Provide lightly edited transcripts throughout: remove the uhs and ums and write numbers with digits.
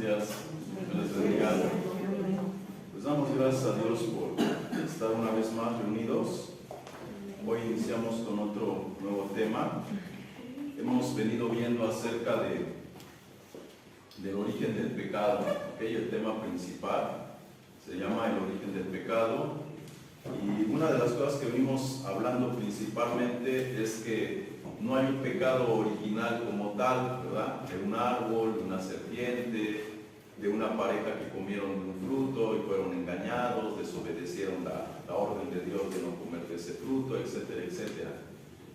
días. Dios les bendiga. Pues damos gracias a Dios por estar una vez más reunidos. Hoy iniciamos con otro nuevo tema. Hemos venido viendo acerca del origen del pecado. El tema principal se llama el origen del pecado. Y una de las cosas que venimos hablando principalmente es que no hay un pecado original como tal, ¿verdad? De un árbol, de una serpiente, de una pareja que comieron un fruto y fueron engañados, desobedecieron la orden de Dios de no comer de ese fruto, etcétera, etcétera.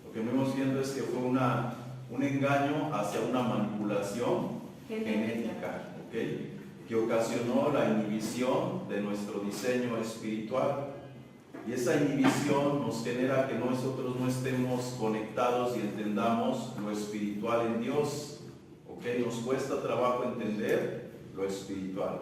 Lo que venimos viendo es que fue un engaño hacia una manipulación genética, ¿okay? Que ocasionó la inhibición de nuestro diseño espiritual. Y esa inhibición nos genera que nosotros no estemos conectados y entendamos lo espiritual en Dios. ¿Okay? Nos cuesta trabajo entender lo espiritual.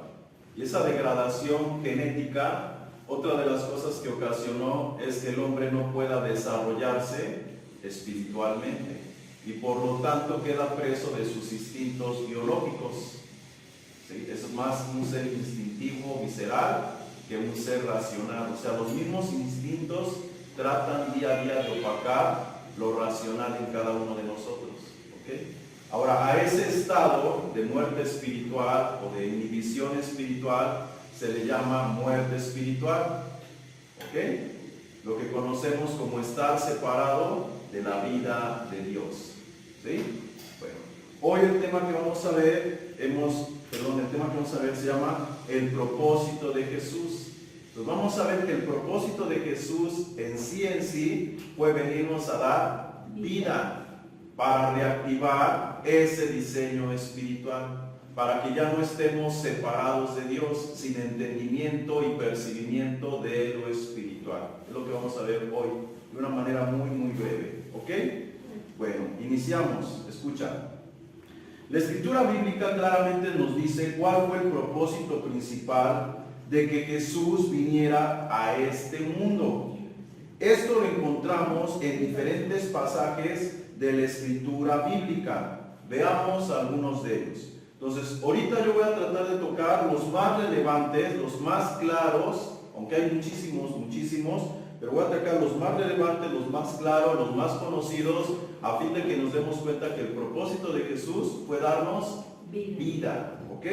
Y esa degradación genética, otra de las cosas que ocasionó es que el hombre no pueda desarrollarse espiritualmente. Y por lo tanto queda preso de sus instintos biológicos. ¿Sí? Es más un ser instintivo, visceral, que un ser racional. O sea, los mismos instintos tratan día a día de opacar lo racional en cada uno de nosotros. ¿Okay? Ahora, a ese estado de muerte espiritual o de inhibición espiritual se le llama muerte espiritual. ¿Okay? Lo que conocemos como estar separado de la vida de Dios. ¿Sí? Bueno, hoy el tema que vamos a ver, se llama el propósito de Jesús. Entonces vamos a ver que el propósito de Jesús en sí fue venirnos a dar vida para reactivar ese diseño espiritual, para que ya no estemos separados de Dios, sin entendimiento y percibimiento de lo espiritual. Es lo que vamos a ver hoy de una manera muy breve. ¿Ok? Bueno, iniciamos. Escucha. La escritura bíblica claramente nos dice cuál fue el propósito principal de que Jesús viniera a este mundo. Esto lo encontramos en diferentes pasajes de la escritura bíblica. Veamos algunos de ellos. Entonces, ahorita yo voy a tratar de tocar los más relevantes, los más claros, aunque hay muchísimos, pero voy a atacar los más relevantes, los más claros, los más conocidos, a fin de que nos demos cuenta que el propósito de Jesús fue darnos vida. ¿Ok?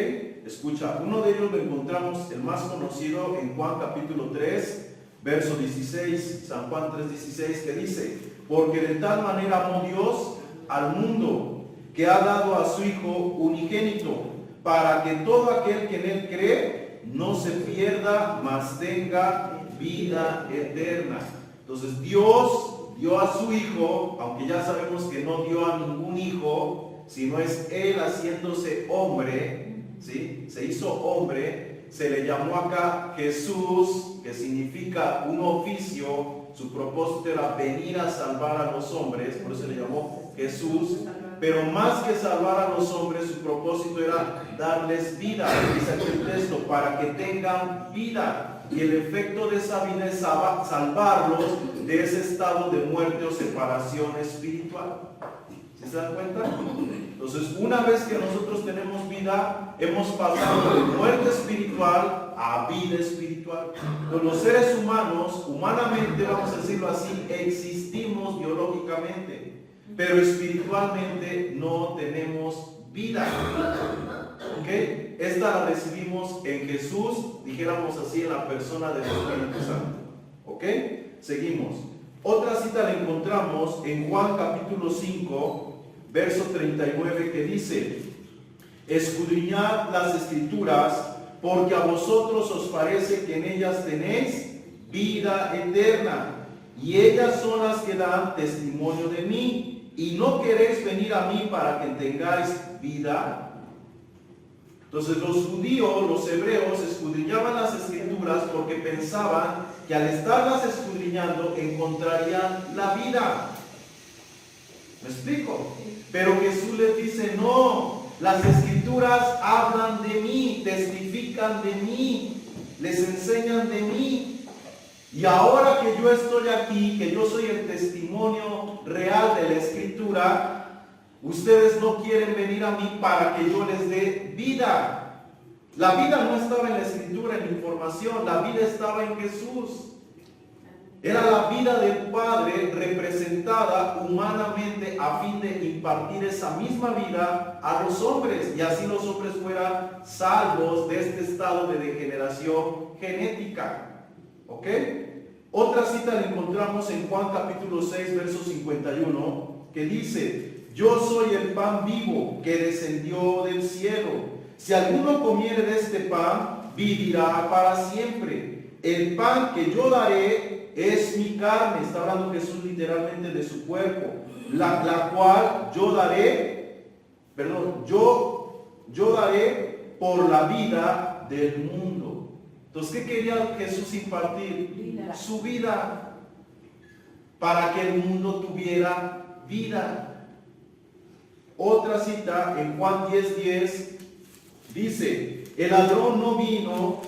Escucha, uno de ellos lo encontramos, el más conocido, en Juan capítulo 3, verso 16, San Juan 3:16, que dice: porque de tal manera amó Dios al mundo, que ha dado a su Hijo unigénito, para que todo aquel que en él cree no se pierda, mas tenga vida eterna. Entonces Dios dio a su Hijo, aunque ya sabemos que no dio a ningún hijo, sino es Él haciéndose hombre, ¿sí? Se hizo hombre, se le llamó acá Jesús, que significa un oficio. Su propósito era venir a salvar a los hombres, por eso se le llamó Jesús. Pero más que salvar a los hombres, su propósito era darles vida. Dice aquí el texto, para que tengan vida. Y el efecto de esa vida es salvarlos de ese estado de muerte o separación espiritual. ¿Sí se dan cuenta? Entonces, una vez que nosotros tenemos vida, hemos pasado de muerte espiritual a vida espiritual. Los seres humanos, humanamente, vamos a decirlo así, existimos biológicamente, pero espiritualmente no tenemos vida. ¿Ok? Esta la recibimos en Jesús, dijéramos así, en la persona del Espíritu Santo. ¿Ok? Seguimos. Otra cita la encontramos en Juan capítulo 5, verso 39, que dice: escudriñad las escrituras, porque a vosotros os parece que en ellas tenéis vida eterna, y ellas son las que dan testimonio de mí, y no queréis venir a mí para que tengáis vida. Entonces los judíos, los hebreos, escudriñaban las escrituras porque pensaban que al estarlas escudriñando encontrarían la vida. ¿Me explico? Pero Jesús les dice: no, las escrituras hablan de mí, testifican de mí, les enseñan de mí. Y ahora que yo estoy aquí, que yo soy el testimonio real de la escritura, ustedes no quieren venir a mí para que yo les dé vida. La vida no estaba en la escritura, en la información, la vida estaba en Jesús. Era la vida del Padre representada humanamente a fin de impartir esa misma vida a los hombres y así los hombres fueran salvos de este estado de degeneración genética. ¿Ok? Otra cita la encontramos en Juan capítulo 6, verso 51, que dice: yo soy el pan vivo que descendió del cielo. Si alguno comiere de este pan, vivirá para siempre. El pan que yo daré es mi carne. Está hablando Jesús literalmente de su cuerpo, la cual yo daré por la vida del mundo. Entonces, ¿qué quería Jesús impartir? Su vida, para que el mundo tuviera vida. Otra cita en Juan 10:10 dice: el ladrón no vino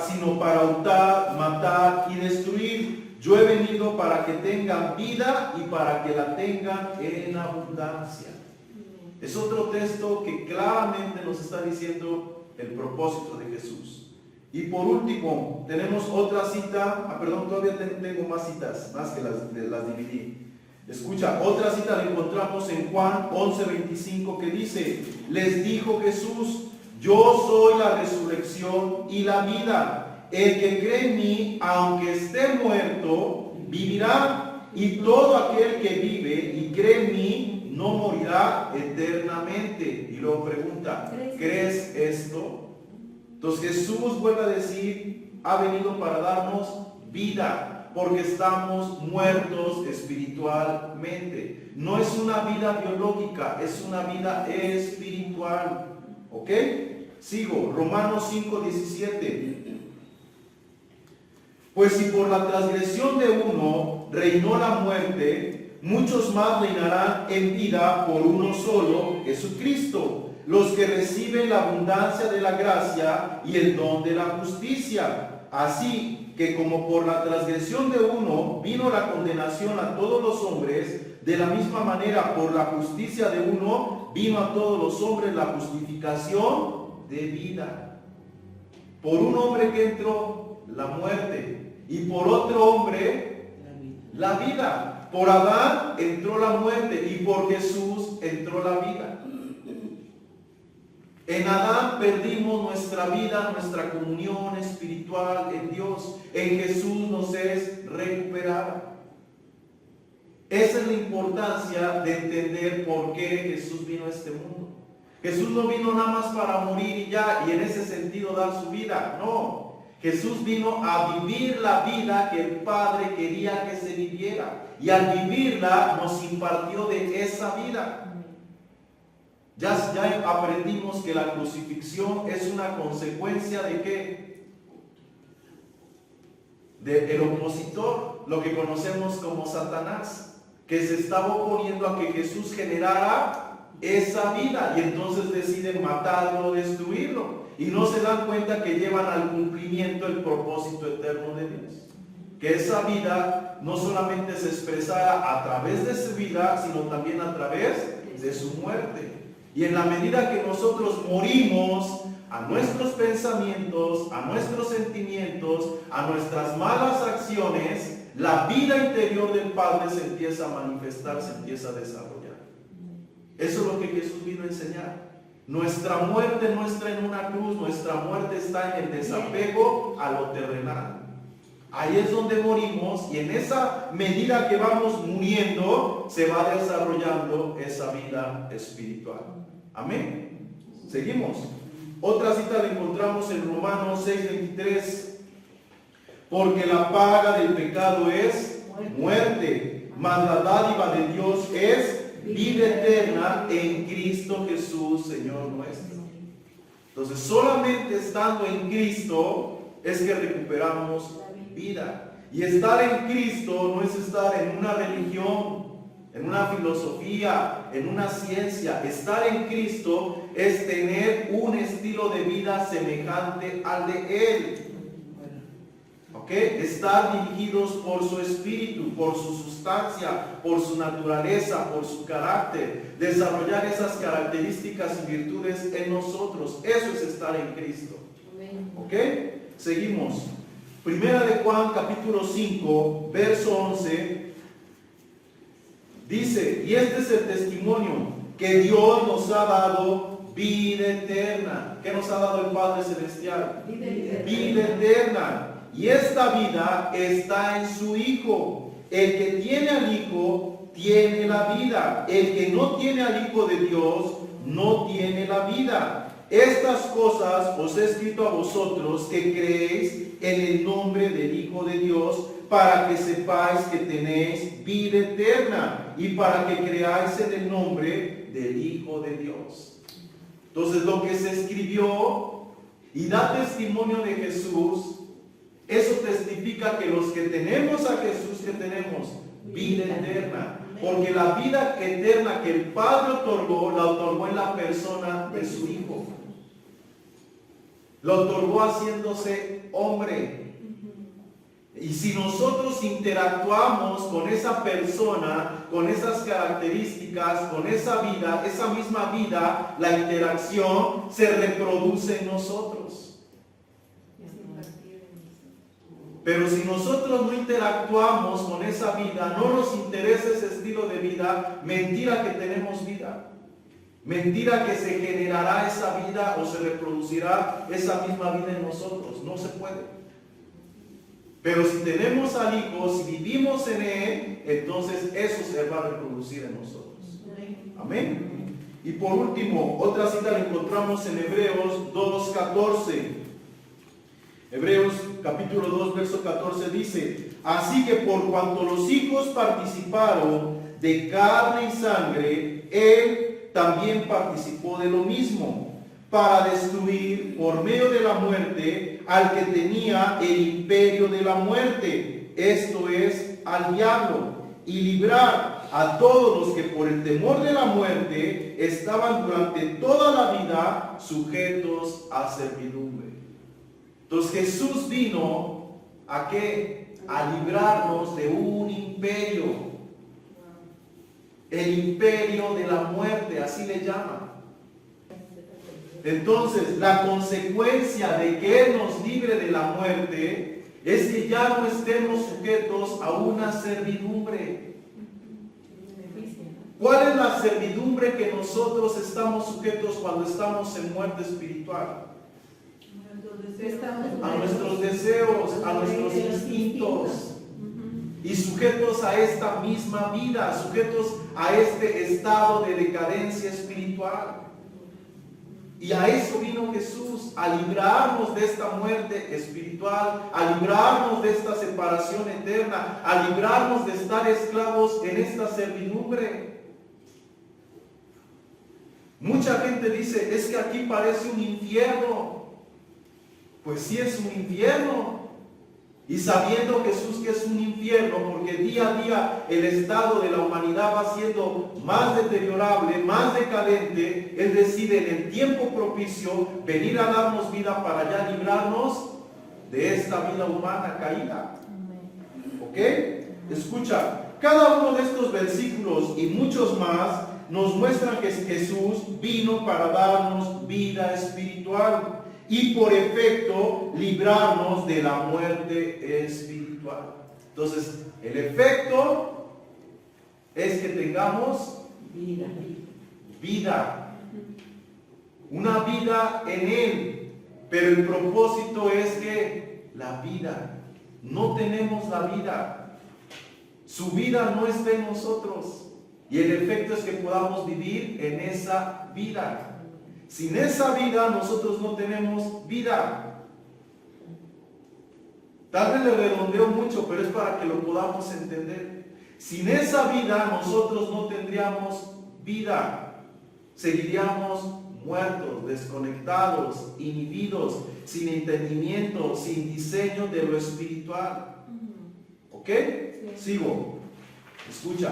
sino para hurtar, matar y destruir. Yo he venido para que tengan vida y para que la tengan en abundancia. Es otro texto que claramente nos está diciendo el propósito de Jesús. Y por último, tenemos otra cita. Todavía tengo más citas, más que las dividí. Escucha, otra cita la encontramos en Juan 11:25 que dice: les dijo Jesús: yo soy la resurrección y la vida. El que cree en mí, aunque esté muerto, vivirá. Y todo aquel que vive y cree en mí, no morirá eternamente. Y luego pregunta: ¿crees esto? Entonces Jesús vuelve a decir: ha venido para darnos vida, porque estamos muertos espiritualmente. No es una vida biológica, es una vida espiritual. ¿Ok? Sigo, Romanos 5:17. Pues si por la transgresión de uno reinó la muerte, muchos más reinarán en vida por uno solo, Jesucristo, los que reciben la abundancia de la gracia y el don de la justicia. Así que como por la transgresión de uno vino la condenación a todos los hombres, de la misma manera por la justicia de uno vino a todos los hombres la justificación de vida. Por un hombre que entró la muerte y por otro hombre la vida. Por Adán entró la muerte y por Jesús entró la vida. En Adán perdimos nuestra vida, nuestra comunión espiritual en Dios. En Jesús nos es recuperada. Esa es la importancia de entender por qué Jesús vino a este mundo. Jesús no vino nada más para morir y ya, y en ese sentido dar su vida. No, Jesús vino a vivir la vida que el Padre quería que se viviera. Y al vivirla nos impartió de esa vida. Ya aprendimos que la crucifixión es una consecuencia de ¿qué? Del opositor, lo que conocemos como Satanás, que se estaba oponiendo a que Jesús generara esa vida y entonces deciden matarlo, destruirlo y no se dan cuenta que llevan al cumplimiento el propósito eterno de Dios. Que esa vida no solamente se expresara a través de su vida, sino también a través de su muerte. Y en la medida que nosotros morimos a nuestros pensamientos, a nuestros sentimientos, a nuestras malas acciones, la vida interior del Padre se empieza a manifestar, se empieza a desarrollar. Eso es lo que Jesús vino a enseñar. Nuestra muerte no está en una cruz, nuestra muerte está en el desapego a lo terrenal. Ahí es donde morimos y en esa medida que vamos muriendo se va desarrollando esa vida espiritual. Amén. Seguimos. Otra cita la encontramos en Romanos 6:23. Porque la paga del pecado es muerte, mas la dádiva de Dios es vida eterna en Cristo Jesús, Señor nuestro. Entonces, solamente estando en Cristo es que recuperamos vida. Y estar en Cristo no es estar en una religión, en una filosofía, en una ciencia. Estar en Cristo es tener un estilo de vida semejante al de Él. ¿Ok? ¿ok? Estar dirigidos por su espíritu, por su sustancia, por su naturaleza, por su carácter. Desarrollar esas características y virtudes en nosotros. Eso es estar en Cristo. ¿Ok? Seguimos. Primera de Juan, capítulo 5, verso 11. Dice, y este es el testimonio, que Dios nos ha dado vida eterna. ¿Qué nos ha dado el Padre Celestial? Vida eterna. Y esta vida está en su Hijo. El que tiene al Hijo, tiene la vida. El que no tiene al Hijo de Dios, no tiene la vida. Estas cosas os he escrito a vosotros que creéis en el nombre del Hijo de Dios, para que sepáis que tenéis vida eterna y para que creáis en el nombre del Hijo de Dios. Entonces, lo que se escribió y da testimonio de Jesús, eso testifica que los que tenemos a Jesús, que tenemos vida eterna. Porque la vida eterna que el Padre otorgó, la otorgó en la persona de su Hijo. Lo otorgó haciéndose hombre. Y si nosotros interactuamos con esa persona, con esas características, con esa misma vida, la interacción se reproduce en nosotros. Pero si nosotros no interactuamos con esa vida, no nos interesa ese estilo de vida, mentira que tenemos vida. Mentira que se generará esa vida o se reproducirá esa misma vida en nosotros. No se puede. Pero si tenemos al Hijo, si vivimos en Él, entonces eso se va a reproducir en nosotros. Amén. Y por último, otra cita la encontramos en Hebreos 2:14. Hebreos capítulo 2, verso 14 dice, así que por cuanto los hijos participaron de carne y sangre, Él también participó de lo mismo, para destruir por medio de la muerte al que tenía el imperio de la muerte, esto es, al diablo, y librar a todos los que por el temor de la muerte estaban durante toda la vida sujetos a servidumbre. Entonces Jesús vino ¿a qué? A librarnos de un imperio. El imperio de la muerte, así le llaman. Entonces, la consecuencia de que Él nos libre de la muerte es que ya no estemos sujetos a una servidumbre. ¿Cuál es la servidumbre que nosotros estamos sujetos cuando estamos en muerte espiritual? A nuestros deseos, a nuestros instintos. Y sujetos a esta misma vida, sujetos a este estado de decadencia espiritual. Y a eso vino Jesús, a librarnos de esta muerte espiritual, a librarnos de esta separación eterna, a librarnos de estar esclavos en esta servidumbre. Mucha gente dice, es que aquí parece un infierno. Pues sí es un infierno. Y sabiendo Jesús que es un infierno, porque día a día el estado de la humanidad va siendo más deteriorable, más decadente, Él decide en el tiempo propicio venir a darnos vida para ya librarnos de esta vida humana caída. ¿Ok? Escucha, cada uno de estos versículos y muchos más nos muestran que Jesús vino para darnos vida espiritual. Y por efecto, librarnos de la muerte espiritual. Entonces, el efecto es que tengamos vida. Una vida en Él. Pero el propósito es que la vida. No tenemos la vida. Su vida no está en nosotros. Y el efecto es que podamos vivir en esa vida. Sin esa vida nosotros no tenemos vida. Tal vez le redondeo mucho, pero es para que lo podamos entender. Sin esa vida nosotros no tendríamos vida. Seguiríamos muertos, desconectados, inhibidos, sin entendimiento, sin diseño de lo espiritual. ¿Ok? Sí. Sigo. Escucha.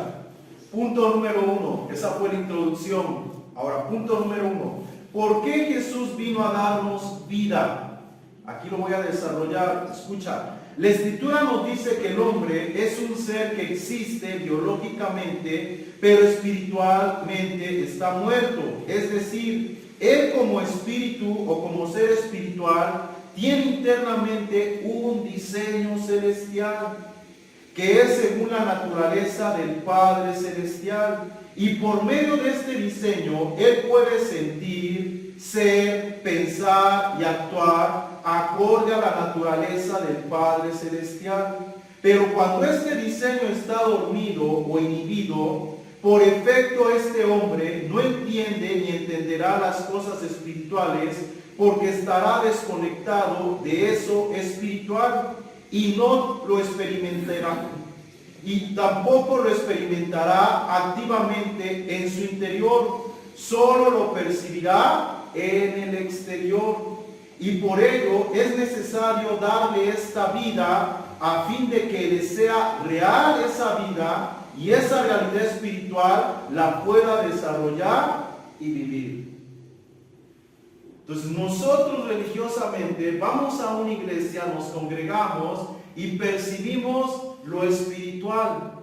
Punto número 1. Esa fue la introducción. Ahora, punto número 1. ¿Por qué Jesús vino a darnos vida? Aquí lo voy a desarrollar. Escucha. La Escritura nos dice que el hombre es un ser que existe biológicamente, pero espiritualmente está muerto. Es decir, él como espíritu o como ser espiritual tiene internamente un diseño celestial, que es según la naturaleza del Padre Celestial. Y por medio de este diseño, él puede sentir, ser, pensar y actuar acorde a la naturaleza del Padre Celestial. Pero cuando este diseño está dormido o inhibido, por efecto este hombre no entiende ni entenderá las cosas espirituales, porque estará desconectado de eso espiritual y no lo experimentará. Y tampoco lo experimentará activamente en su interior, solo lo percibirá en el exterior. Y por ello es necesario darle esta vida a fin de que le sea real esa vida y esa realidad espiritual la pueda desarrollar y vivir. Entonces nosotros religiosamente vamos a una iglesia, nos congregamos y percibimos lo espiritual,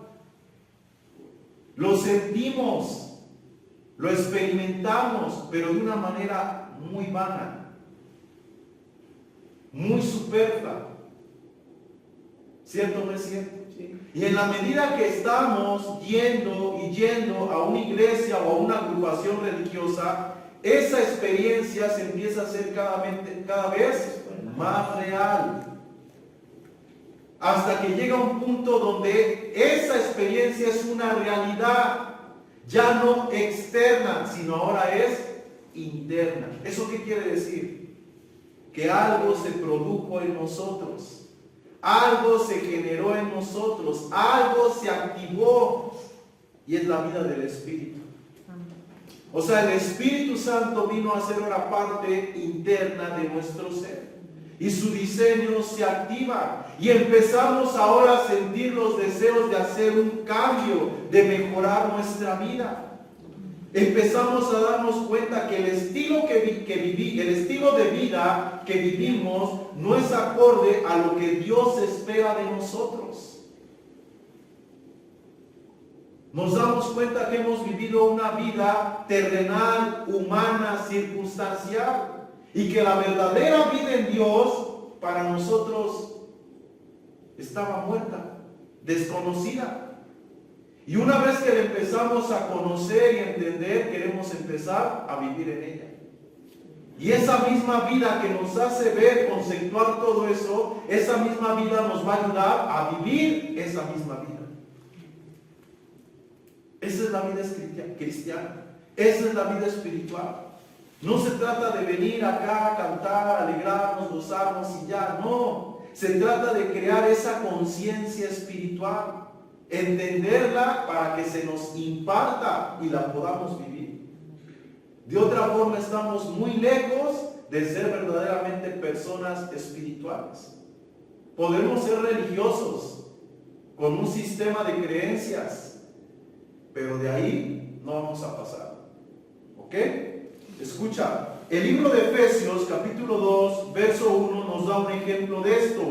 lo sentimos, lo experimentamos, pero de una manera muy vana, muy superflua. ¿Cierto o no es cierto? Sí. Y en la medida que estamos yendo a una iglesia o a una agrupación religiosa, esa experiencia se empieza a hacer cada vez más real. Hasta que llega un punto donde esa experiencia es una realidad, ya no externa, sino ahora es interna. ¿Eso qué quiere decir? Que algo se produjo en nosotros, algo se generó en nosotros, algo se activó, y es la vida del Espíritu. O sea, el Espíritu Santo vino a ser una parte interna de nuestro ser. Y su diseño se activa. Y empezamos ahora a sentir los deseos de hacer un cambio, de mejorar nuestra vida. Empezamos a darnos cuenta que el estilo el estilo de vida que vivimos no es acorde a lo que Dios espera de nosotros. Nos damos cuenta que hemos vivido una vida terrenal, humana, circunstancial, y que la verdadera vida en Dios para nosotros estaba muerta, desconocida. Y una vez que la empezamos a conocer y entender, queremos empezar a vivir en ella. Y esa misma vida que nos hace ver, conceptuar todo eso, esa misma vida nos va a ayudar a vivir esa misma vida. Esa es la vida cristiana. Esa es la vida espiritual. No se trata de venir acá a cantar, alegrarnos, gozarnos y ya. No. Se trata de crear esa conciencia espiritual. Entenderla para que se nos imparta y la podamos vivir. De otra forma estamos muy lejos de ser verdaderamente personas espirituales. Podemos ser religiosos con un sistema de creencias, pero de ahí no vamos a pasar. ¿Ok? Escucha, el libro de Efesios, capítulo 2, verso 1, nos da un ejemplo de esto.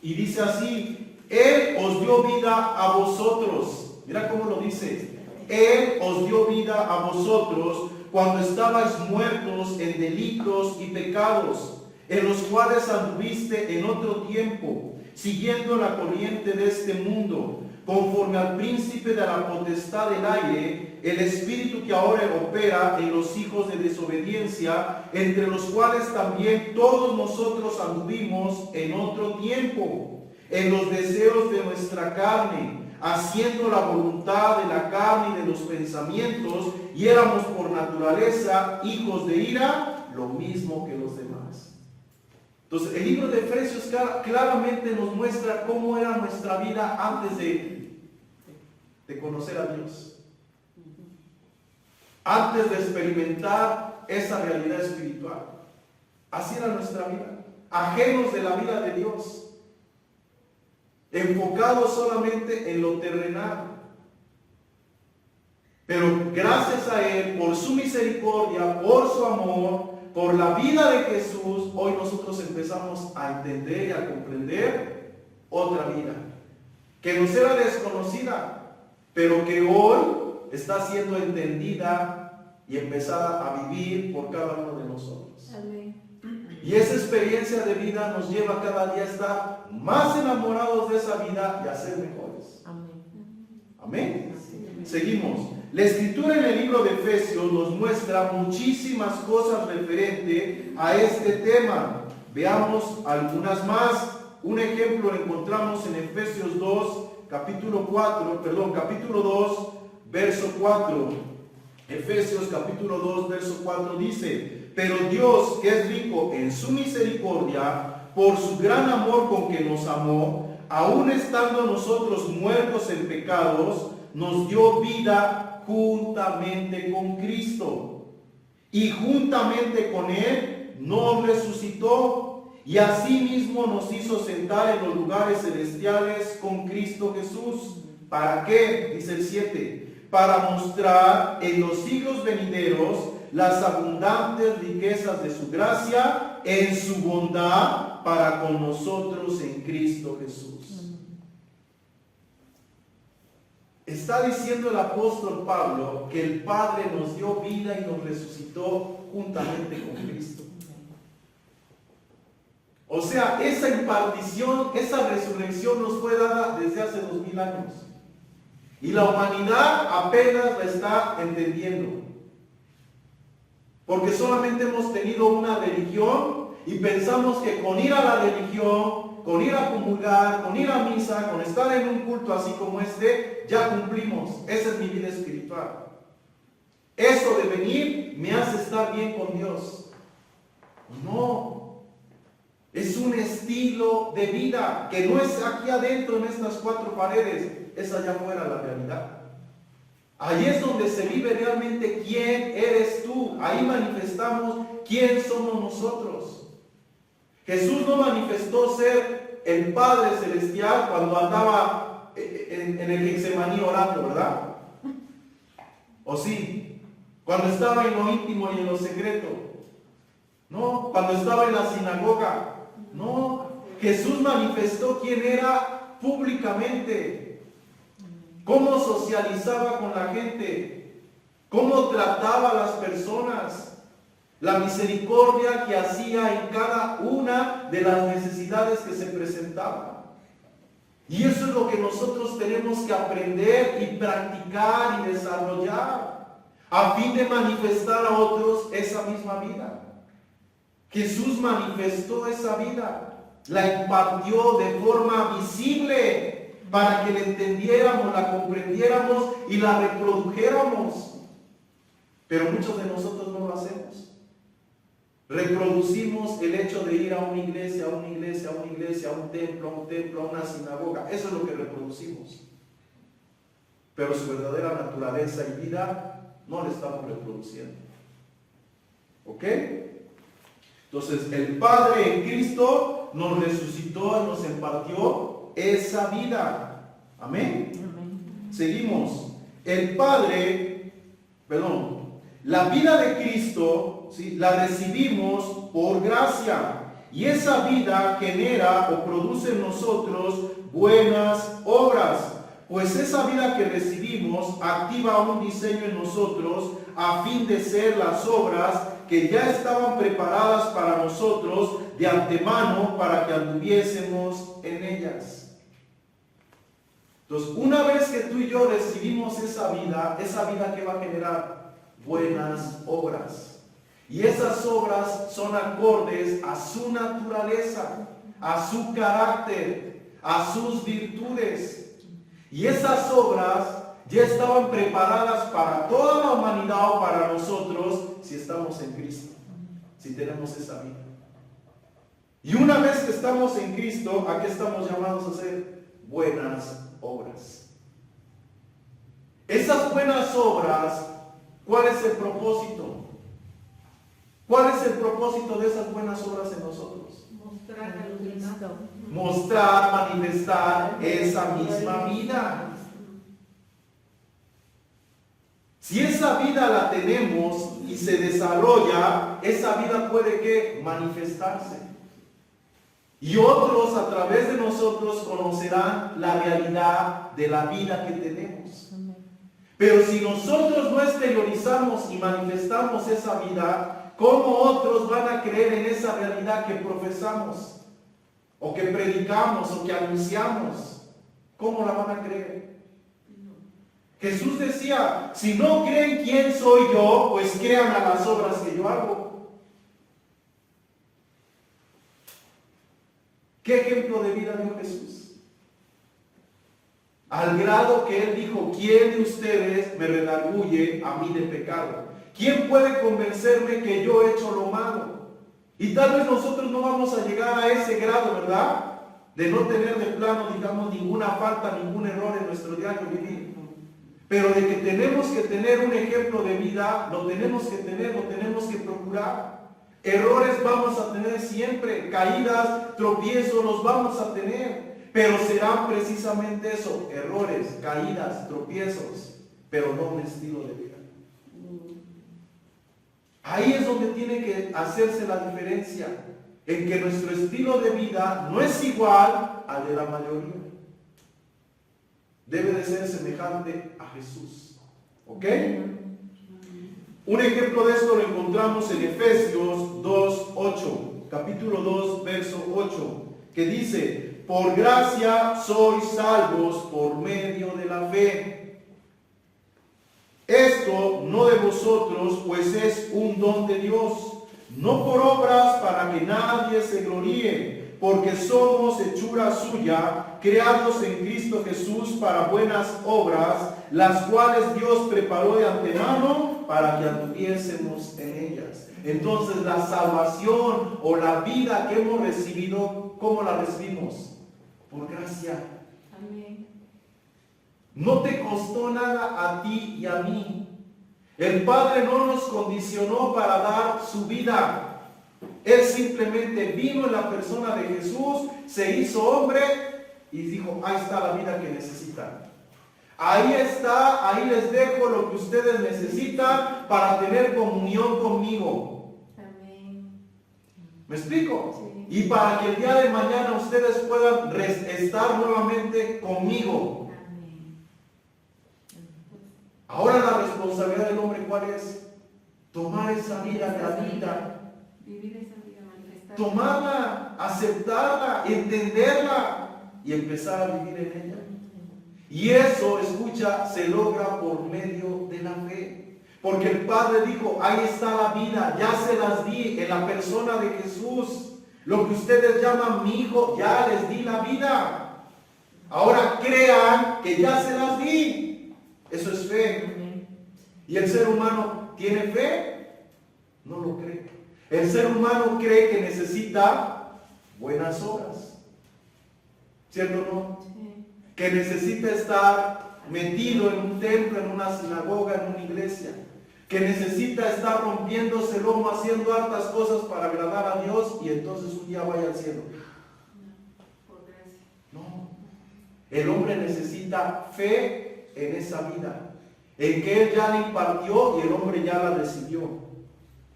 Y dice así: Él os dio vida a vosotros. Mira cómo lo dice. Él os dio vida a vosotros cuando estabais muertos en delitos y pecados, en los cuales anduviste en otro tiempo, siguiendo la corriente de este mundo, conforme al príncipe de la potestad del aire, el espíritu que ahora opera en los hijos de desobediencia, entre los cuales también todos nosotros anduvimos en otro tiempo, en los deseos de nuestra carne, haciendo la voluntad de la carne y de los pensamientos, y éramos por naturaleza hijos de ira, lo mismo que los demás. Entonces, el libro de Efesios claramente nos muestra cómo era nuestra vida antes de conocer a Dios. Antes de experimentar esa realidad espiritual. Así era nuestra vida. Ajenos de la vida de Dios. Enfocados solamente en lo terrenal. Pero gracias a Él, por su misericordia, por su amor, por la vida de Jesús, hoy nosotros empezamos a entender y a comprender otra vida, que nos era desconocida, pero que hoy está siendo entendida y empezada a vivir por cada uno de nosotros. Amén. Y esa experiencia de vida nos lleva cada día a estar más enamorados de esa vida y a ser mejores. Amén. Seguimos. La escritura en el libro de Efesios nos muestra muchísimas cosas referente a este tema. Veamos algunas más. Un ejemplo lo encontramos en Efesios 2, capítulo 2, verso 4. Efesios capítulo 2, verso 4 dice: pero Dios, que es rico en su misericordia, por su gran amor con que nos amó, aun estando nosotros muertos en pecados, nos dio vida juntamente con Cristo. Y juntamente con Él nos resucitó, y asimismo nos hizo sentar en los lugares celestiales con Cristo Jesús. ¿Para qué? Dice el 7. Para mostrar en los siglos venideros las abundantes riquezas de su gracia en su bondad para con nosotros en Cristo Jesús. Está diciendo el apóstol Pablo que el Padre nos dio vida y nos resucitó juntamente con Cristo. O sea, esa impartición, esa resurrección nos fue dada desde hace 2000 años. Y la humanidad apenas la está entendiendo. Porque solamente hemos tenido una religión y pensamos que con ir a la religión, con ir a comulgar, con ir a misa, con estar en un culto así como este, ya cumplimos. Esa es mi vida espiritual. Eso de venir me hace estar bien con Dios. No. Es un estilo de vida que no es aquí adentro en estas 4 paredes, es allá afuera la realidad. Ahí es donde se vive realmente quién eres tú. Ahí manifestamos quién somos nosotros. Jesús no manifestó ser el Padre Celestial cuando andaba en el Getsemaní orando, ¿verdad? ¿O sí? Cuando estaba en lo íntimo y en lo secreto. No, cuando estaba en la sinagoga. No, Jesús manifestó quién era públicamente. Cómo socializaba con la gente, cómo trataba a las personas, la misericordia que hacía en cada una de las necesidades que se presentaban. Y eso es lo que nosotros tenemos que aprender y practicar y desarrollar a fin de manifestar a otros esa misma vida. Jesús manifestó esa vida, la impartió de forma visible, para que la entendiéramos, la comprendiéramos y la reprodujéramos. Pero muchos de nosotros no lo hacemos. Reproducimos el hecho de ir a una iglesia, a una iglesia, a una iglesia, a un templo, a una sinagoga. Eso es lo que reproducimos. Pero su verdadera naturaleza y vida no la estamos reproduciendo. ¿Ok? Entonces, el Padre en Cristo nos resucitó y nos impartió esa vida. Amén. Amén. Seguimos. La vida de Cristo, ¿sí?, la recibimos por gracia. Y esa vida genera o produce en nosotros buenas obras. Pues esa vida que recibimos activa un diseño en nosotros a fin de ser las obras que ya estaban preparadas para nosotros de antemano para que anduviésemos en ellas. Entonces, una vez que tú y yo recibimos esa vida que va a generar buenas obras. Y esas obras son acordes a su naturaleza, a su carácter, a sus virtudes. Y esas obras ya estaban preparadas para toda la humanidad o para nosotros si estamos en Cristo, si tenemos esa vida. Y una vez que estamos en Cristo, ¿a qué estamos llamados a hacer? Buenas obras. Esas buenas obras, ¿cuál es el propósito? ¿Cuál es el propósito de esas buenas obras en nosotros? Mostrar, manifestar esa misma vida. Si esa vida la tenemos, y se desarrolla, esa vida puede que manifestarse. Y otros a través de nosotros conocerán la realidad de la vida que tenemos. Pero si nosotros no exteriorizamos y manifestamos esa vida, ¿cómo otros van a creer en esa realidad que profesamos? O que predicamos o que anunciamos. ¿Cómo la van a creer? Jesús decía, si no creen quién soy yo, pues crean a las obras que yo hago. ¿Qué ejemplo de vida dio Jesús? Al grado que Él dijo, ¿quién de ustedes me redarguye a mí de pecado? ¿Quién puede convencerme que yo he hecho lo malo? Y tal vez nosotros no vamos a llegar a ese grado, ¿verdad? De no tener de plano, digamos, ninguna falta, ningún error en nuestro diario vivir. Pero de que tenemos que tener un ejemplo de vida, lo tenemos que tener, lo tenemos que procurar. Errores vamos a tener siempre, caídas, tropiezos los vamos a tener, pero serán precisamente eso, errores, caídas, tropiezos, pero no un estilo de vida. Ahí es donde tiene que hacerse la diferencia, en que nuestro estilo de vida no es igual al de la mayoría. Debe de ser semejante a Jesús. ¿Ok? Un ejemplo de esto lo encontramos en Efesios 2:8, capítulo 2, verso 8, que dice, por gracia sois salvos por medio de la fe. Esto no de vosotros, pues es un don de Dios, no por obras para que nadie se gloríe, porque somos hechura suya, creados en Cristo Jesús para buenas obras, las cuales Dios preparó de antemano para que anduviésemos en ellas. Entonces la salvación o la vida que hemos recibido, ¿cómo la recibimos? Por gracia. Amén. No te costó nada a ti y a mí. El Padre no nos condicionó para dar su vida. Él simplemente vino en la persona de Jesús, se hizo hombre y dijo, ahí está la vida que necesitan. Ahí está, ahí les dejo lo que ustedes necesitan para tener comunión conmigo. Amén. ¿Me explico? Sí. Y para que el día de mañana ustedes puedan estar nuevamente conmigo. Amén. Ahora la responsabilidad del hombre, ¿cuál es? Tomar esa vida gratuita. Vivir esa vida manifestada. Tomarla, aceptarla, entenderla y empezar a vivir en ella. Y eso, escucha, se logra por medio de la fe. Porque el Padre dijo, ahí está la vida, ya se las di en la persona de Jesús. Lo que ustedes llaman mi hijo, ya les di la vida. Ahora crean que ya se las di. Eso es fe. ¿Y el ser humano tiene fe? No lo cree. El ser humano cree que necesita buenas obras. ¿Cierto o no? Sí. Que necesita estar metido en un templo, en una sinagoga, en una iglesia. Que necesita estar rompiéndose el lomo, haciendo hartas cosas para agradar a Dios y entonces un día vaya al cielo. Por gracia. No. El hombre necesita fe en esa vida, en que Él ya la impartió y el hombre ya la recibió.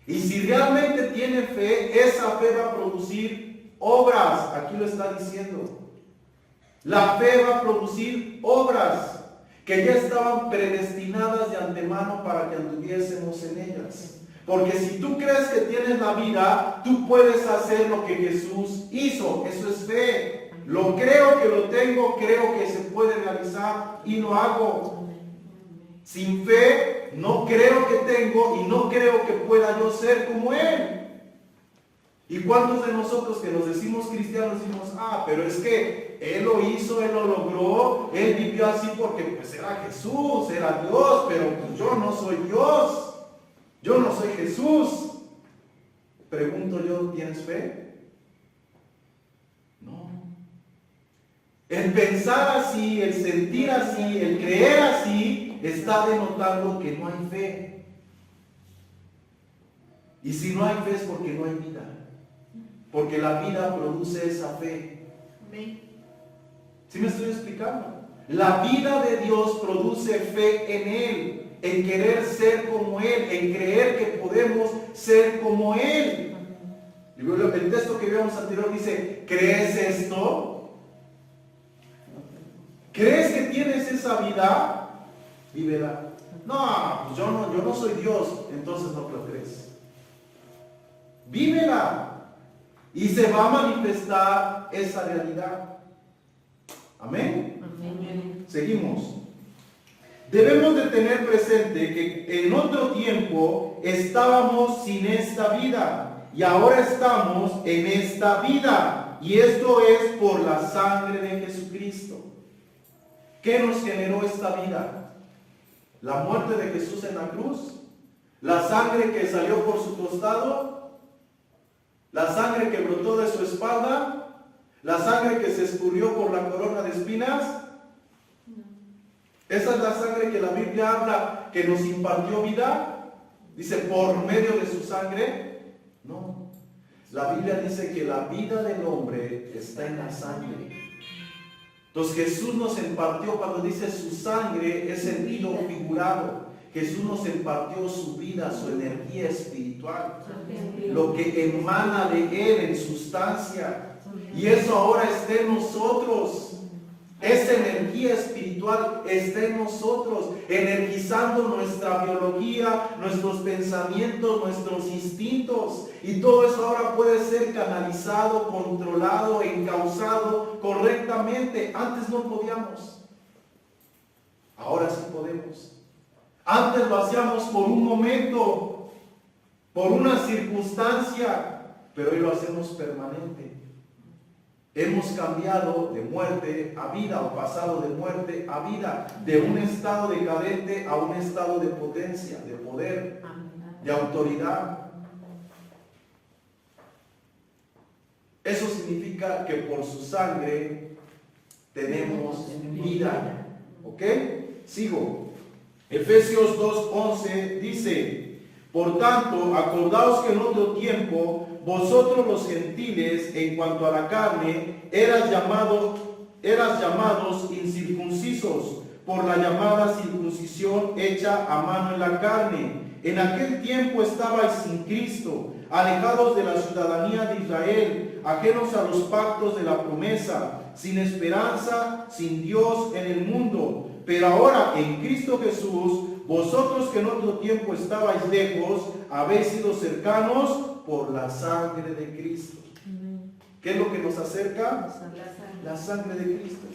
Y si realmente tiene fe, esa fe va a producir obras. Aquí lo está diciendo. La fe va a producir obras que ya estaban predestinadas de antemano para que anduviésemos en ellas. Porque si tú crees que tienes la vida, tú puedes hacer lo que Jesús hizo. Eso es fe. Lo creo que lo tengo, creo que se puede realizar y lo hago. Sin fe, no creo que tengo y no creo que pueda yo ser como Él. ¿Y cuántos de nosotros que nos decimos cristianos decimos, pero es que Él lo hizo, Él lo logró, Él vivió así porque pues era Jesús, era Dios, pero pues yo no soy Dios, yo no soy Jesús? Pregunto yo, ¿tienes fe? No. El pensar así, el sentir así, el creer así, está denotando que no hay fe. Y si no hay fe es porque no hay vida. Porque la vida produce esa fe. ¿Sí me estoy explicando? La vida de Dios produce fe en Él. en querer ser como Él, en creer que podemos ser como Él. El texto que vimos anterior dice, ¿crees esto? ¿Crees que tienes esa vida? Vívela. No, pues yo no soy Dios, entonces no lo crees. Vívela y se va a manifestar esa realidad. Amén. Amén. Seguimos. Debemos de tener presente que en otro tiempo estábamos sin esta vida y ahora estamos en esta vida, y esto es por la sangre de Jesucristo. ¿Qué nos generó esta vida? La muerte de Jesús en la cruz, la sangre que salió por su costado, la sangre que brotó de su espalda, la sangre que se escurrió por la corona de espinas. Esa es la sangre que la Biblia habla que nos impartió vida. Dice, por medio de su sangre. No, la Biblia dice que la vida del hombre está en la sangre. Entonces Jesús nos impartió, cuando dice su sangre, es sentido figurado. Jesús nos impartió su vida, su energía espiritual, lo que emana de Él en sustancia. Y eso ahora está en nosotros. Esa energía espiritual está en nosotros, energizando nuestra biología, nuestros pensamientos, nuestros instintos. Y todo eso ahora puede ser canalizado, controlado, encauzado correctamente. Antes no podíamos. Ahora sí podemos. Antes lo hacíamos por un momento, por una circunstancia, pero hoy lo hacemos permanente. Hemos cambiado de muerte a vida, o pasado de muerte a vida, de un estado decadente a un estado de potencia, de poder, de autoridad. Eso significa que por su sangre tenemos vida. ¿Ok? Sigo. Efesios 2:11 dice, por tanto, acordaos que en otro tiempo vosotros los gentiles, en cuanto a la carne, eras llamados incircuncisos por la llamada circuncisión hecha a mano en la carne. En aquel tiempo estabais sin Cristo, alejados de la ciudadanía de Israel, ajenos a los pactos de la promesa, sin esperanza, sin Dios en el mundo. Pero ahora en Cristo Jesús, vosotros que en otro tiempo estabais lejos, habéis sido cercanos por la sangre de Cristo. ¿Qué es lo que nos acerca? La sangre de Cristo.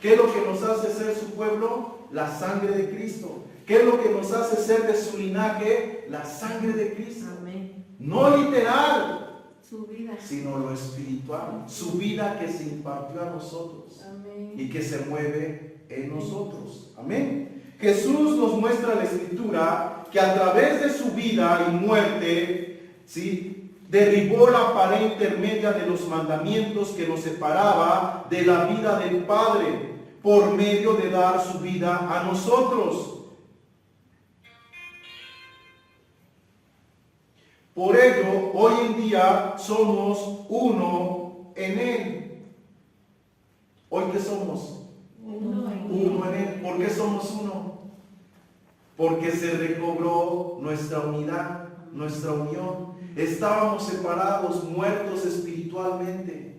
¿Qué es lo que nos hace ser su pueblo? La sangre de Cristo. ¿Qué es lo que nos hace ser de su linaje? La sangre de Cristo. Amén. No literal, Su vida. sino lo espiritual. Su vida que se impartió a nosotros. Amén. Y que se mueve en nosotros. Amén. Jesús nos muestra la Escritura que a través de su vida y muerte, ¿sí?, derribó la pared intermedia de los mandamientos que nos separaba de la vida del Padre, por medio de dar su vida a nosotros. Por ello, hoy en día somos uno en Él. ¿Hoy qué somos? Uno en Él. ¿Por qué somos uno? Porque se recobró nuestra unidad, nuestra unión. Estábamos separados, muertos espiritualmente,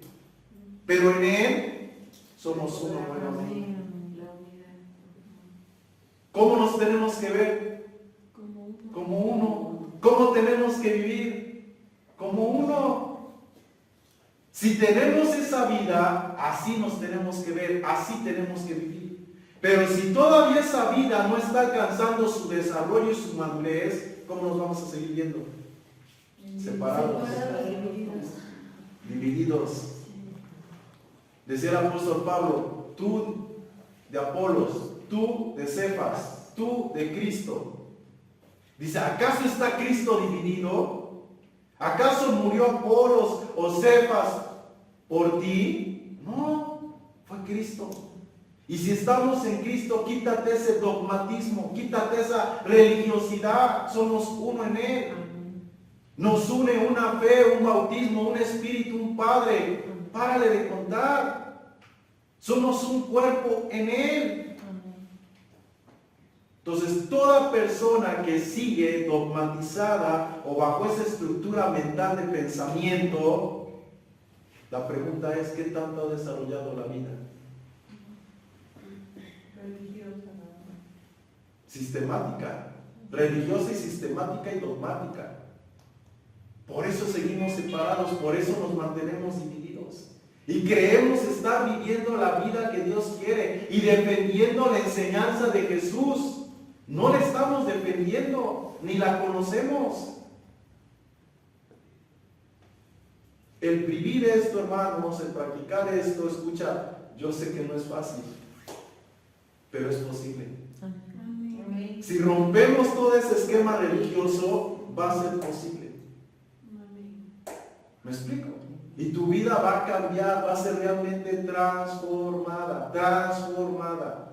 pero en Él somos uno nuevamente. ¿Cómo nos tenemos que ver? Como uno. ¿Cómo tenemos que vivir? Como uno. Si tenemos esa vida, así nos tenemos que ver, así tenemos que vivir. Pero si todavía esa vida no está alcanzando su desarrollo y su madurez, ¿cómo nos vamos a seguir viendo? Separados, divididos. Decía el apóstol Pablo, tú de Apolos, tú de Cefas, tú de Cristo. Dice, ¿acaso está Cristo dividido? ¿Acaso murió Apolos o Cefas por ti? No, fue Cristo. Y si estamos en Cristo, quítate ese dogmatismo, quítate esa religiosidad. Somos uno en Él. Nos une una fe, un bautismo, un espíritu, un Padre. Párale de contar. Somos un cuerpo en Él. Entonces, toda persona que sigue dogmatizada o bajo esa estructura mental de pensamiento, la pregunta es, ¿qué tanto ha desarrollado la vida? Religiosa. Sistemática, religiosa y sistemática y dogmática. Por eso seguimos separados, por eso nos mantenemos divididos. Y creemos estar viviendo la vida que Dios quiere y defendiendo la enseñanza de Jesús. No la estamos defendiendo, ni la conocemos. El vivir esto, hermanos, el practicar esto, escucha, yo sé que no es fácil, pero es posible. Amén. Si rompemos todo ese esquema religioso, va a ser posible. Amén. ¿Me explico? Y tu vida va a cambiar, va a ser realmente transformada, transformada.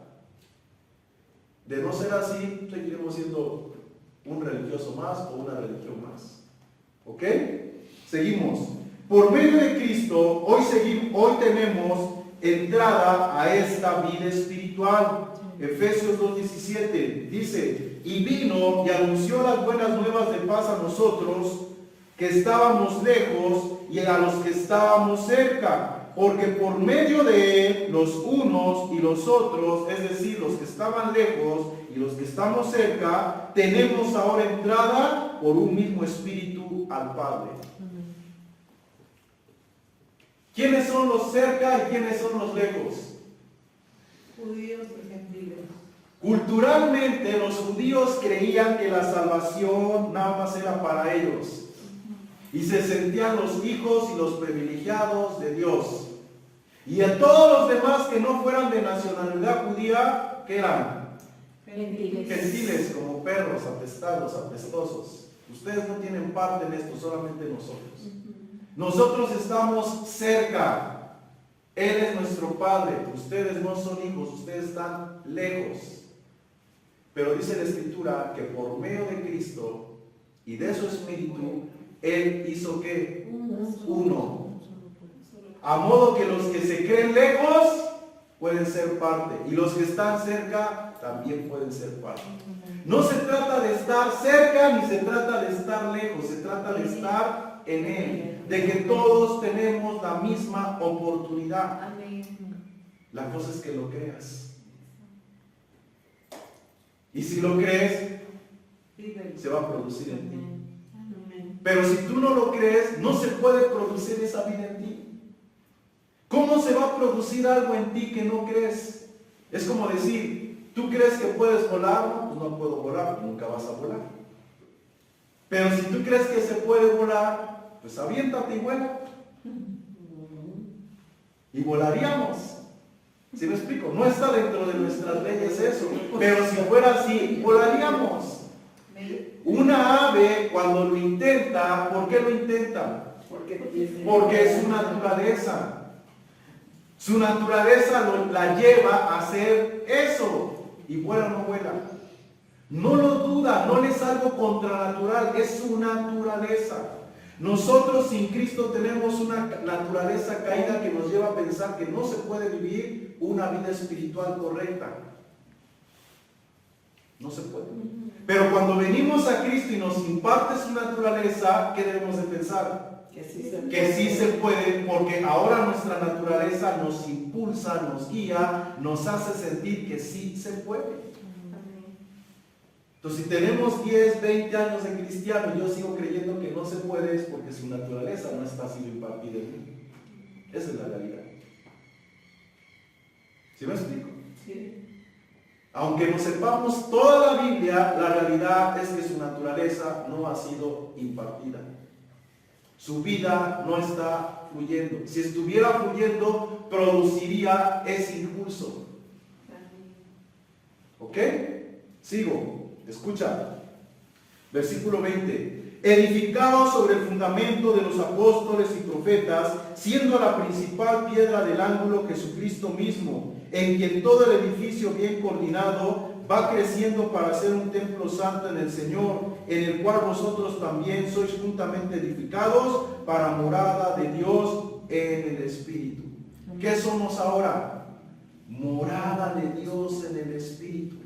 De no ser así, seguiremos siendo un religioso más o una religión más. ¿Ok? Seguimos. Por medio de Cristo, hoy tenemos entrada a esta vida espiritual. Efesios 2:17 dice, y vino y anunció las buenas nuevas de paz a nosotros, que estábamos lejos, y a los que estábamos cerca. Porque por medio de él, los unos y los otros, es decir, los que estaban lejos y los que estamos cerca, tenemos ahora entrada por un mismo espíritu al Padre. ¿Quiénes son los cerca y quiénes son los lejos? Judíos y gentiles. Culturalmente, los judíos creían que la salvación nada más era para ellos. Y se sentían los hijos y los privilegiados de Dios. Y a todos los demás que no fueran de nacionalidad judía, ¿qué eran? Gentiles, como perros, apestados, apestosos. Ustedes no tienen parte en esto, solamente nosotros. Nosotros estamos cerca. Él es nuestro Padre. Ustedes no son hijos, ustedes están lejos. Pero dice la Escritura que por medio de Cristo y de su Espíritu, Él hizo ¿qué? Uno. A modo que los que se creen lejos pueden ser parte. Y los que están cerca también pueden ser parte. No se trata de estar cerca ni se trata de estar lejos. Se trata de estar en Él. De que todos tenemos la misma oportunidad. Amén. La cosa es que lo creas. Y si lo crees, se va a producir en ti. Pero si tú no lo crees, no se puede producir esa vida en ti. ¿Cómo se va a producir algo en ti que no crees? Es como decir, ¿tú crees que puedes volar? No, pues no puedo volar, nunca vas a volar. Pero si tú crees que se puede volar, pues aviéntate y vuela. Y volaríamos. ¿Sí me explico? No está dentro de nuestras leyes eso. Pero si fuera así, volaríamos. Una ave cuando lo intenta, ¿por qué lo intenta? Porque es su naturaleza. Su naturaleza la lleva a hacer eso. Y vuela o no vuela. No lo duda, no es algo contranatural, es su naturaleza. Nosotros sin Cristo tenemos una naturaleza caída que nos lleva a pensar que no se puede vivir una vida espiritual correcta. No se puede. Pero cuando venimos a Cristo y nos imparte su naturaleza, ¿qué debemos de pensar? Que sí se puede, porque ahora nuestra naturaleza nos impulsa, nos guía, nos hace sentir que sí se puede. Entonces, si tenemos 10, 20 años de cristiano y yo sigo creyendo que no se puede, es porque su naturaleza no está siendo impartida en mí. Esa es la realidad. ¿Sí me explico? Sí. Aunque no sepamos toda la Biblia, la realidad es que su naturaleza no ha sido impartida. Su vida no está fluyendo. Si estuviera fluyendo, produciría ese impulso. ¿Ok? Sigo. Escucha. Versículo 20. Edificados sobre el fundamento de los apóstoles y profetas, siendo la principal piedra del ángulo Jesucristo mismo, en quien todo el edificio bien coordinado va creciendo para ser un templo santo en el Señor, en el cual vosotros también sois juntamente edificados para morada de Dios en el Espíritu. ¿Qué somos ahora? Morada de Dios en el Espíritu.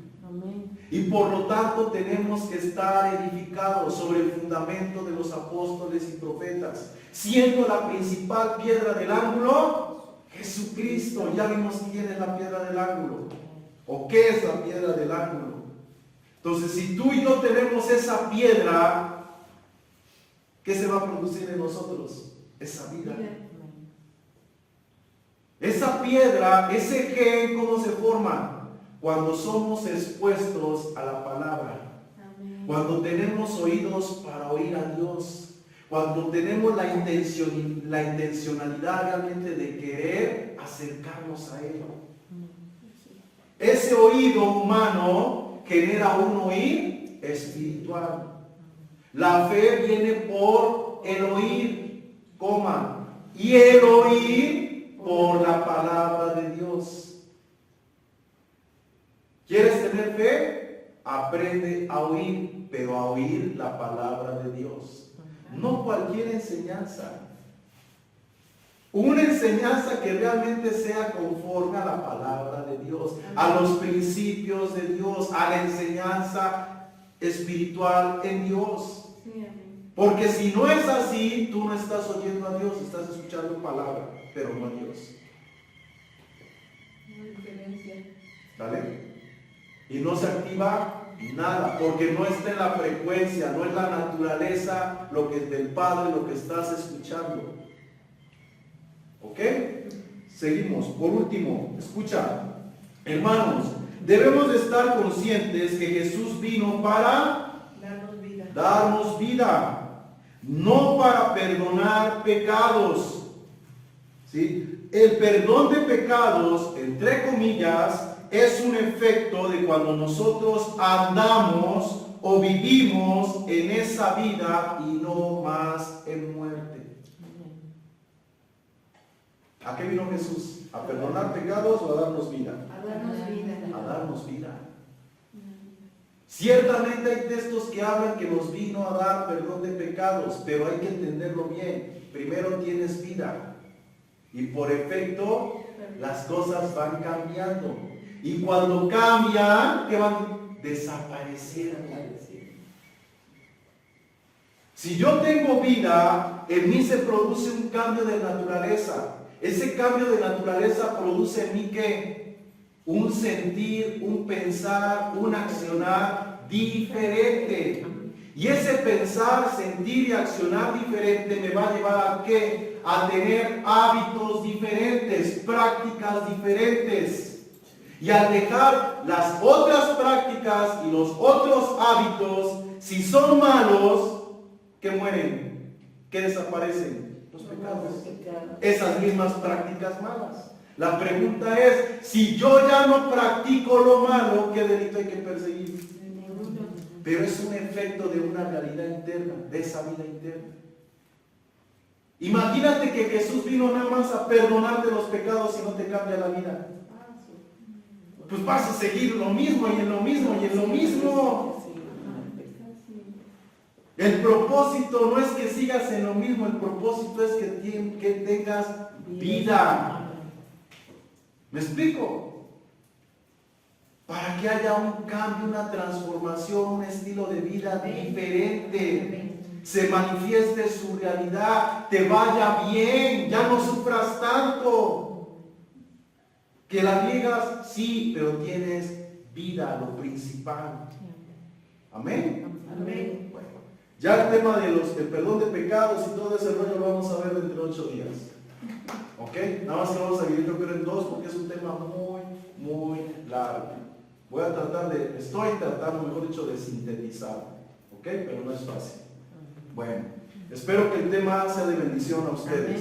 Y por lo tanto tenemos que estar edificados sobre el fundamento de los apóstoles y profetas, siendo la principal piedra del ángulo Jesucristo. Ya vimos quién es la piedra del ángulo, o qué es la piedra del ángulo. Entonces, si tú y yo tenemos esa piedra, ¿qué se va a producir en nosotros? Esa vida. Esa piedra, ese gen, ¿cómo se forma? Cuando somos expuestos a la palabra. Amén. Cuando tenemos oídos para oír a Dios. Cuando tenemos la intencionalidad realmente de querer acercarnos a Él. Ese oído humano genera un oír espiritual. La fe viene por el oír, y el oír por la palabra de Dios. ¿Quieres tener fe? Aprende a oír, pero a oír la palabra de Dios. No cualquier enseñanza. Una enseñanza que realmente sea conforme a la palabra de Dios, a los principios de Dios, a la enseñanza espiritual en Dios. Porque si no es así, tú no estás oyendo a Dios, estás escuchando palabra, pero no a Dios. No hay diferencia. ¿Vale? Y no se activa nada, porque no está en la frecuencia, no es la naturaleza, lo que es del Padre, lo que estás escuchando. ¿Ok? Seguimos. Por último, escucha, hermanos, debemos de estar conscientes que Jesús vino para darnos vida, no para perdonar pecados. ¿Sí? El perdón de pecados, entre comillas, es un efecto de cuando nosotros andamos o vivimos en esa vida y no más en muerte. ¿A qué vino Jesús? ¿A perdonar pecados o a darnos vida? A darnos vida. A darnos vida. Ciertamente hay textos que hablan que nos vino a dar perdón de pecados, pero hay que entenderlo bien. Primero tienes vida y por efecto las cosas van cambiando. Y cuando cambian, ¿qué van a desaparecer? Si yo tengo vida, en mí se produce un cambio de naturaleza. Ese cambio de naturaleza produce en mí ¿qué? Un sentir, un pensar, un accionar diferente. Y ese pensar, sentir y accionar diferente me va a llevar a ¿qué? A tener hábitos diferentes, prácticas diferentes. Y al dejar las otras prácticas y los otros hábitos, si son malos, ¿qué mueren? ¿Qué desaparecen? Los pecados. Esas mismas prácticas malas. La pregunta es, si yo ya no practico lo malo, ¿qué delito hay que perseguir? Pero es un efecto de una realidad interna, de esa vida interna. Imagínate que Jesús vino nada más a perdonarte los pecados y no te cambia la vida. Pues vas a seguir lo mismo y en lo mismo y en lo mismo. El propósito no es que sigas en lo mismo, el propósito es que tengas vida. ¿Me explico? Para que haya un cambio, una transformación, un estilo de vida diferente. Se manifieste su realidad, te vaya bien, ya no sufras tanto. Que la riegas, sí, pero tienes vida, lo principal. Amén. Amén. Bueno, ya el tema del perdón de pecados y todo ese rollo lo vamos a ver dentro de 8 días. ¿Ok? Nada más que vamos a dividir yo creo en 2 porque es un tema muy largo. Estoy tratando, mejor dicho, de sintetizar. ¿Ok? Pero no es fácil. Bueno, espero que el tema sea de bendición a ustedes.